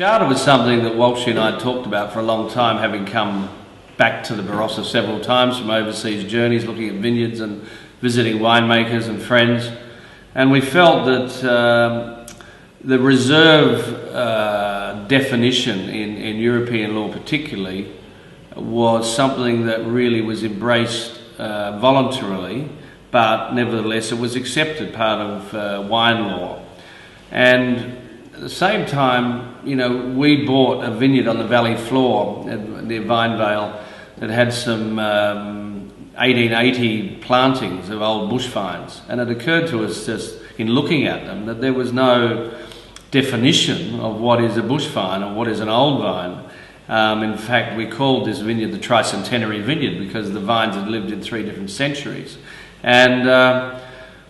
Charter was something that Walshy and I talked about for a long time, having come back to the Barossa several times from overseas journeys, looking at vineyards and visiting winemakers and friends. And we felt that the reserve definition in European law particularly was something that really was embraced voluntarily, but nevertheless it was accepted part of wine law. And at the same time, you know, we bought a vineyard on the valley floor near Vinevale that had some 1880 plantings of old bush vines, and it occurred to us just in looking at them that there was no definition of what is a bush vine or what is an old vine. In fact, we called this vineyard the Tricentenary Vineyard because the vines had lived in 3 different centuries. And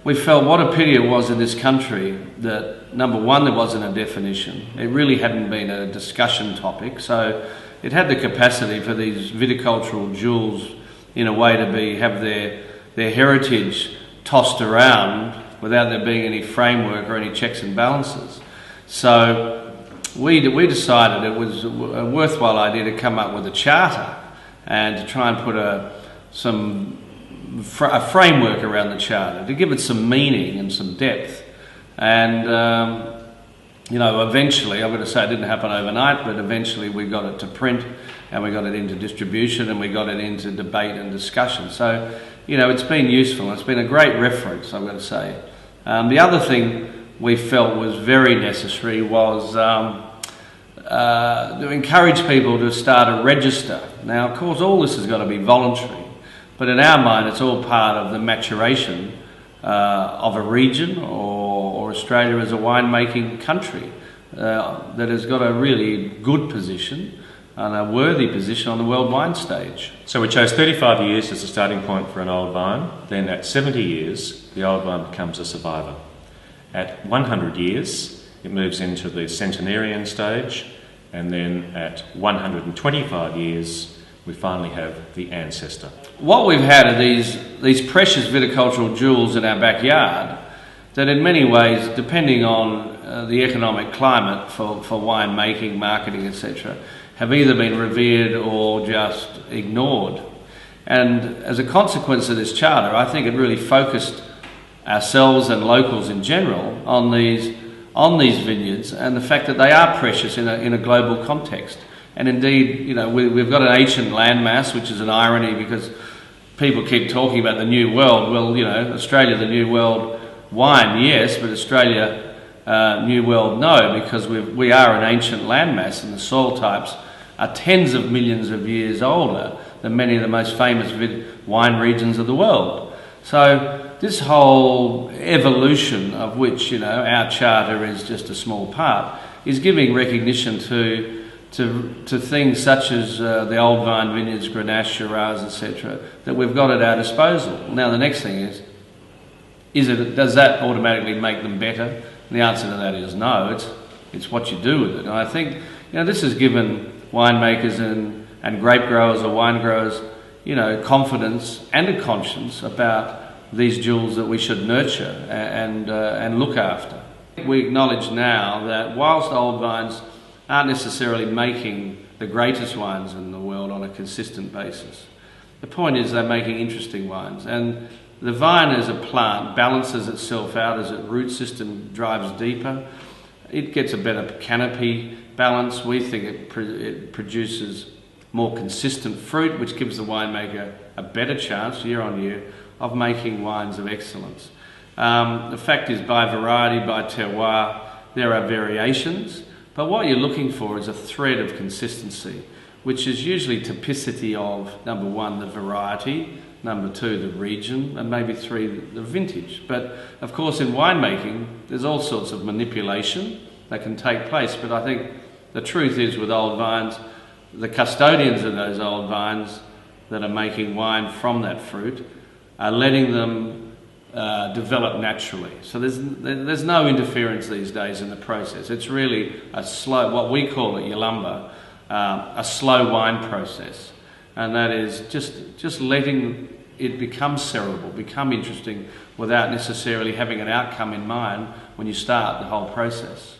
we felt what a pity it was in this country that, number one, there wasn't a definition. It really hadn't been a discussion topic, so it had the capacity for these viticultural jewels in a way to have their heritage tossed around without there being any framework or any checks and balances. So we decided it was a worthwhile idea to come up with a charter and to try and put a framework around the charter, to give it some meaning and some depth. And you know, eventually, I've got to say it didn't happen overnight, but eventually we got it to print and we got it into distribution and we got it into debate and discussion. So, you know, it's been useful. It's been a great reference, I've got to say. The other thing we felt was very necessary was to encourage people to start a register. Now, of course, all this has got to be voluntary, but in our mind, it's all part of the maturation of a region or Australia as a winemaking country that has got a really good position and a worthy position on the world wine stage. So we chose 35 years as a starting point for an old vine. Then at 70 years, the old vine becomes a survivor. At 100 years, it moves into the centenarian stage, and then at 125 years, we finally have the ancestor. What we've had are these precious viticultural jewels in our backyard that in many ways, depending on the economic climate for wine making, marketing, etc., have either been revered or just ignored. And as a consequence of this charter, I think it really focused ourselves and locals in general on these vineyards and the fact that they are precious in a global context. And indeed, you know, we've got an ancient landmass, which is an irony because people keep talking about the New World. Well, you know, Australia, the New World wine, yes, but Australia, New World, no, because we are an ancient landmass and the soil types are tens of millions of years older than many of the most famous wine regions of the world. So this whole evolution of which, you know, our charter is just a small part, is giving recognition to things such as the old vine vineyards, Grenache, Shiraz, etc., that we've got at our disposal. Now the next thing does that automatically make them better? And the answer to that is no. It's what you do with it. And I think, you know, this has given winemakers and grape growers or wine growers, you know, confidence and a conscience about these jewels that we should nurture and look after. We acknowledge now that whilst old vines aren't necessarily making the greatest wines in the world on a consistent basis, the point is they're making interesting wines. And the vine as a plant balances itself out as its root system drives deeper. It gets a better canopy balance. We think it produces more consistent fruit, which gives the winemaker a better chance year on year of making wines of excellence. The fact is, by variety, by terroir, there are variations, but what you're looking for is a thread of consistency, which is usually typicity of, number one, the variety, number two, the region, and maybe three, the vintage. But of course, in winemaking, there's all sorts of manipulation that can take place, but I think the truth is with old vines, the custodians of those old vines that are making wine from that fruit are letting them develop naturally. So there's no interference these days in the process. It's really a slow, what we call at Yalumba, a slow wine process. And that is just letting it become cerebral, become interesting without necessarily having an outcome in mind when you start the whole process.